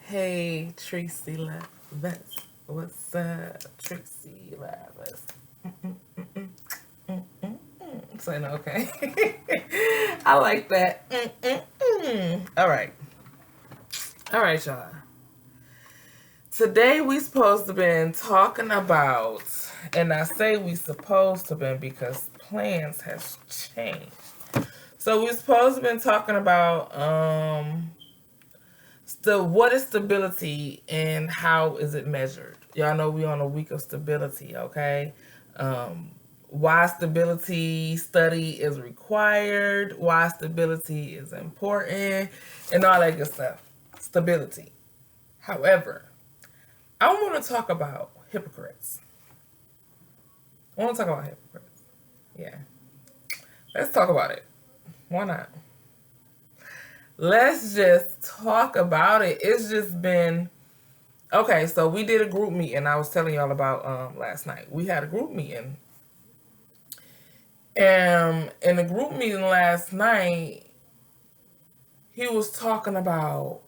Hey, Tracy Levis. What's up, Tracy Levis? Saying okay. I like that. All right. All right, y'all. Today we supposed to been talking about, and I say we supposed to been because plans has changed. So we supposed to been talking about what is stability and how is it measured? Y'all know we on a week of stability, okay? Why stability study is required, why stability is important, and all that good stuff. Stability. However, I want to talk about hypocrites. I want to talk about hypocrites. Yeah. Let's talk about it. Why not? Let's just talk about it. It's just been okay. So we did a group meeting. I was telling y'all about last night. We had a group meeting. In the group meeting last night, he was talking about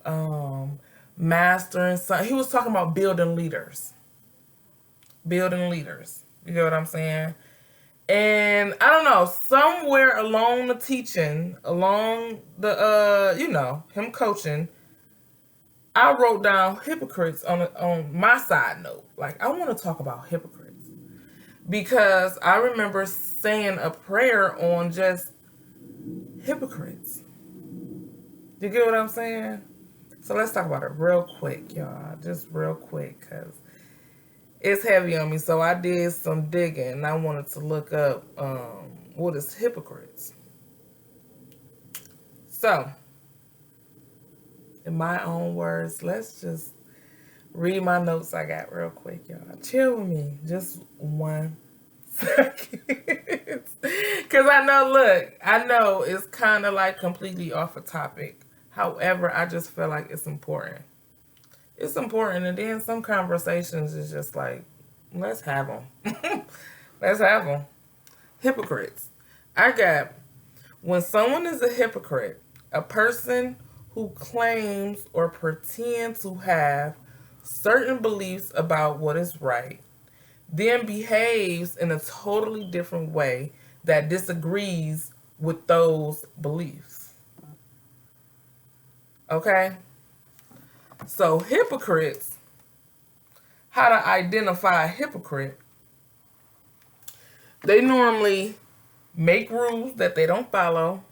mastering some. He was talking about building leaders. Building leaders. You get what I'm saying? And I don't know, somewhere along the teaching, along the him coaching, I wrote down hypocrites on my side note. Like I want to talk about hypocrites because I remember saying a prayer on just hypocrites. You get what I'm saying? So let's talk about it real quick, y'all. Just real quick, cause it's heavy on me. So I did some digging and I wanted to look up what is hypocrites. So, in my own words, let's just read my notes I got real quick, y'all. Chill with me. Just 1 second. Because I know it's kind of like completely off a topic. However, I just feel like it's important. It's important. And then some conversations is just like, let's have them. Let's have them. Hypocrites. I got when someone is a hypocrite, a person who claims or pretends to have certain beliefs about what is right, then behaves in a totally different way that disagrees with those beliefs. Okay? So, hypocrites, how to identify a hypocrite, they normally make rules that they don't follow,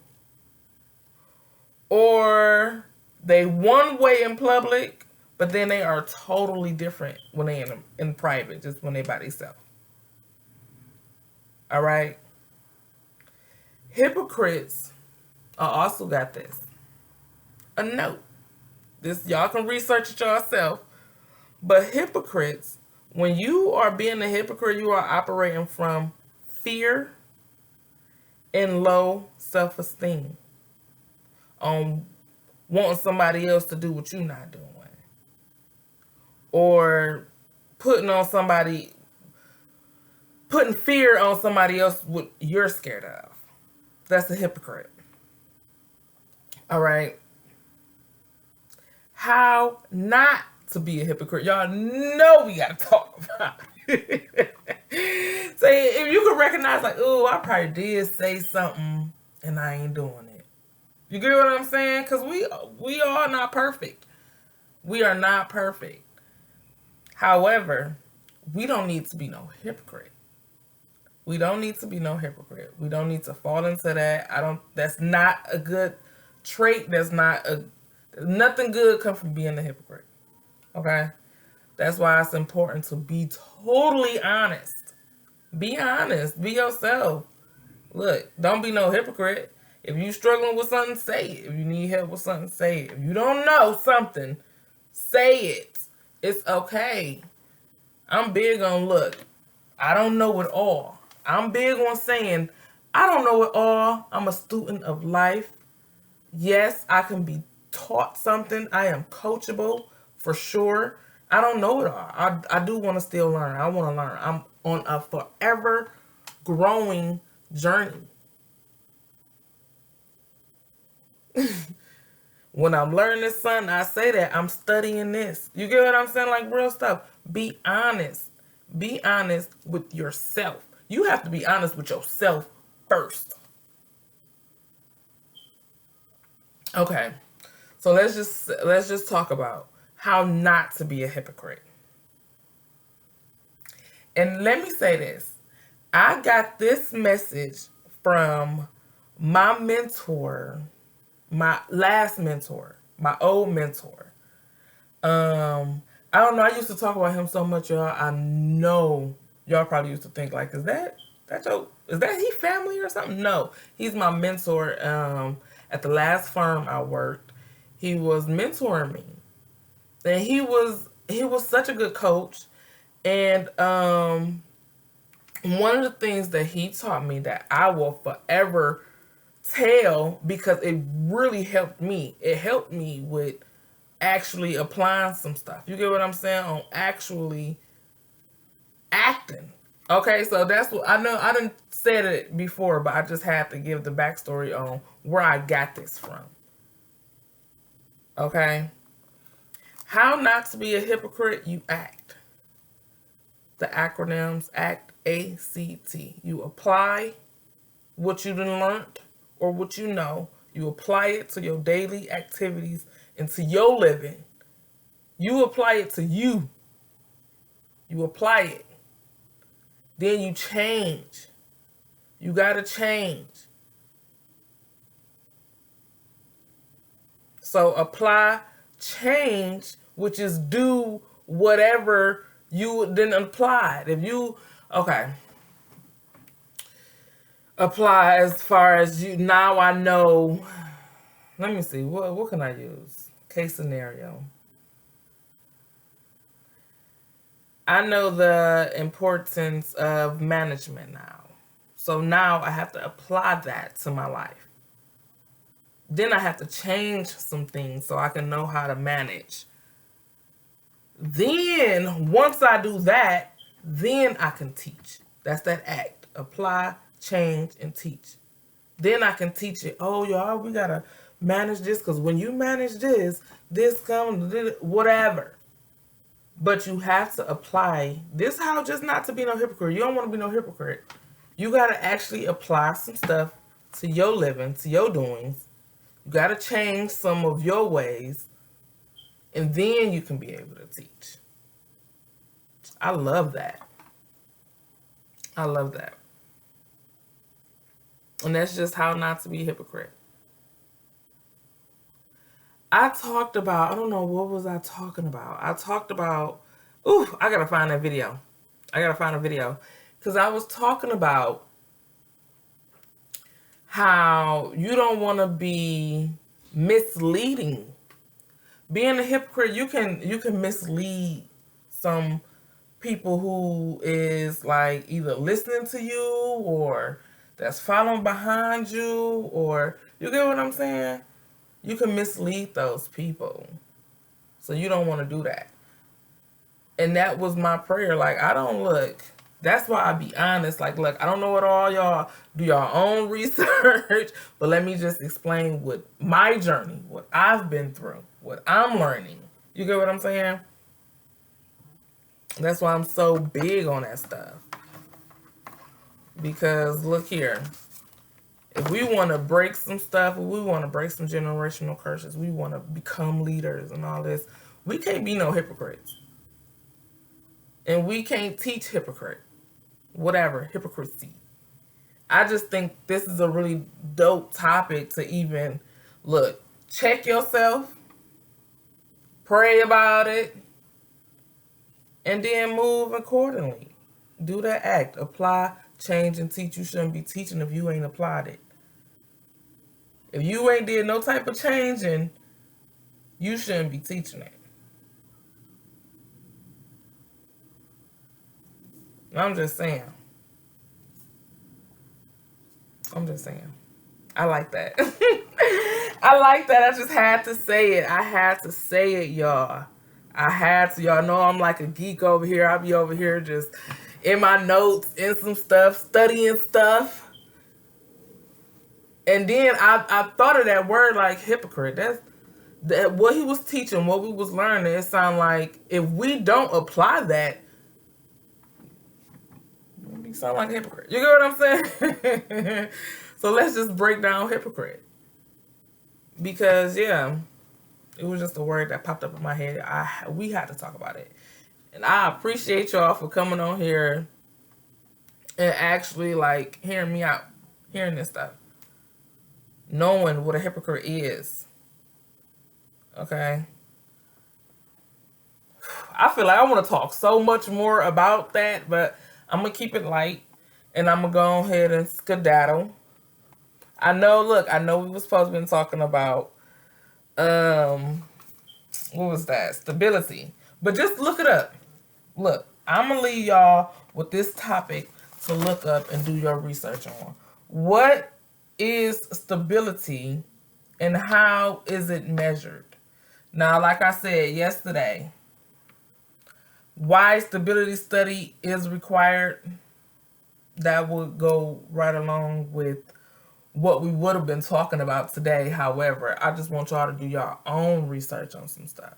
or they one way in public, but then they are totally different when they in private, just when they by themselves. All right. Hypocrites also got this. A note. This y'all can research it yourself. But hypocrites, when you are being a hypocrite, you are operating from fear and low self-esteem on wanting somebody else to do what you're not doing, or putting on somebody, putting fear on somebody else what you're scared of. That's a hypocrite. All right. How not to be a hypocrite? Y'all know we gotta talk about it. So if you can recognize, like, oh, I probably did say something and I ain't doing it. You get what I'm saying? Because we are not perfect. We are not perfect. However, we don't need to be no hypocrite. We don't need to be no hypocrite. We don't need to fall into that. That's not a good trait. Nothing good comes from being a hypocrite. Okay? That's why it's important to be totally honest. Be honest. Be yourself. Look, don't be no hypocrite. If you struggling with something, say it. If you need help with something, say it. If you don't know something, say it. It's okay. I'm big on look. I don't know it all. I'm big on saying I don't know it all. I'm a student of life. Yes, I can be taught something. I am coachable for sure. I don't know it all. I do want to still learn. I want to learn. I'm on a forever growing journey. When I'm learning something, I say that I'm studying this. You get what I'm saying? Like real stuff. Be honest. Be honest with yourself. You have to be honest with yourself first. Okay. So let's just talk about how not to be a hypocrite. And let me say this. I got this message from my mentor, my last mentor, my old mentor. I don't know. I used to talk about him so much, y'all. I know y'all probably used to think like, is that he family or something? No, he's my mentor. At the last firm I worked, he was mentoring me, and he was such a good coach. And one of the things that he taught me that I will forever tell, because it really helped me. It helped me with actually applying some stuff. You get what I'm saying? On actually acting. Okay, so that's what I know. I didn't said it before, but I just had to give the backstory on where I got this from. Okay, how not to be a hypocrite? You act. The acronyms ACT, ACT. You apply what you done learned or what you know. You apply it to your daily activities and to your living. You apply it to you. You apply it. Then you change. You gotta change. So apply, change, which is do whatever you didn't apply. If you, okay, apply as far as you, now I know, let me see, what can I use? Case scenario. I know the importance of management now. So now I have to apply that to my life. Then I have to change some things so I can know how to manage. Then once I do that, then I can teach. That's that ACT. Apply, change, and teach. Then I can teach it. Oh, y'all, we gotta manage this, because when you manage this comes, whatever. But you have to apply this, how just not to be no hypocrite. You don't want to be no hypocrite. You gotta actually apply some stuff to your living, to your doings. You gotta change some of your ways, and then you can be able to teach. I love that. I love that. And that's just how not to be a hypocrite. I talked about, I don't know, what was I talking about? I talked about, ooh, I gotta find that video. I gotta find a video. Because I was talking about how you don't want to be misleading. Being a hypocrite, you can mislead some people who is like either listening to you or that's following behind you, or you get what I'm saying? You can mislead those people. So you don't want to do that. And that was my prayer. Like, I don't look. That's why I be honest. Like, look, I don't know what all y'all do your own research, but let me just explain what my journey, what I've been through, what I'm learning. You get what I'm saying? That's why I'm so big on that stuff. Because look here, if we want to break some stuff, if we want to break some generational curses, we want to become leaders and all this, we can't be no hypocrites. And we can't teach hypocrite. Whatever, hypocrisy. I just think this is a really dope topic to even look, check yourself, pray about it, and then move accordingly. Do that ACT. Apply, change, and teach. You shouldn't be teaching if you ain't applied it. If you ain't did no type of changing, you shouldn't be teaching it. I'm just saying. I'm just saying. I like that. I like that. I just had to say it. I had to say it, y'all. I had to. Y'all know I'm like a geek over here. I'll be over here just in my notes, in some stuff, studying stuff. And then I thought of that word like hypocrite. that what he was teaching, what we was learning, it sounded like if we don't apply that, we sound like a hypocrite. You get what I'm saying? So let's just break down hypocrite. Because yeah, it was just a word that popped up in my head. We had to talk about it. And I appreciate y'all for coming on here and actually like hearing me out, hearing this stuff. Knowing what a hypocrite is. Okay. I feel like I want to talk so much more about that, but I'm going to keep it light and I'm going to go ahead and skedaddle. I know we were supposed to be talking about, what was that? Stability. But just look it up. Look, I'm going to leave y'all with this topic to look up and do your research on. What is stability and how is it measured? Now, like I said yesterday, why stability study is required, that would go right along with what we would have been talking about today. However, I just want y'all to do your own research on some stuff.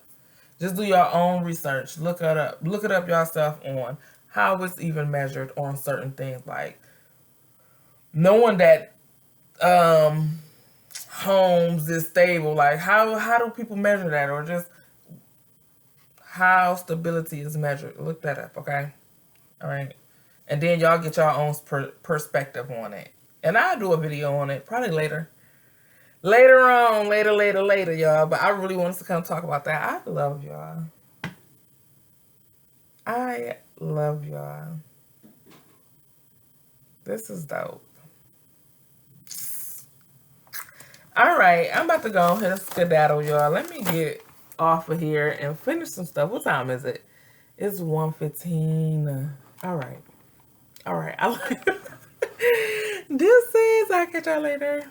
Just do your own research. Look it up yourself on how it's even measured on certain things, like knowing that homes is stable. Like how do people measure that, or just how stability is measured? Look that up, okay? All right, and then y'all get your own perspective on it, and I'll do a video on it probably later on, later, y'all. But I really want us to come talk about that. I love y'all. This is dope. All right, I'm about to go ahead and skedaddle, y'all. Let me get off of here and finish some stuff. What time is it? It's 1:15. All right. I like this is. I'll catch y'all later.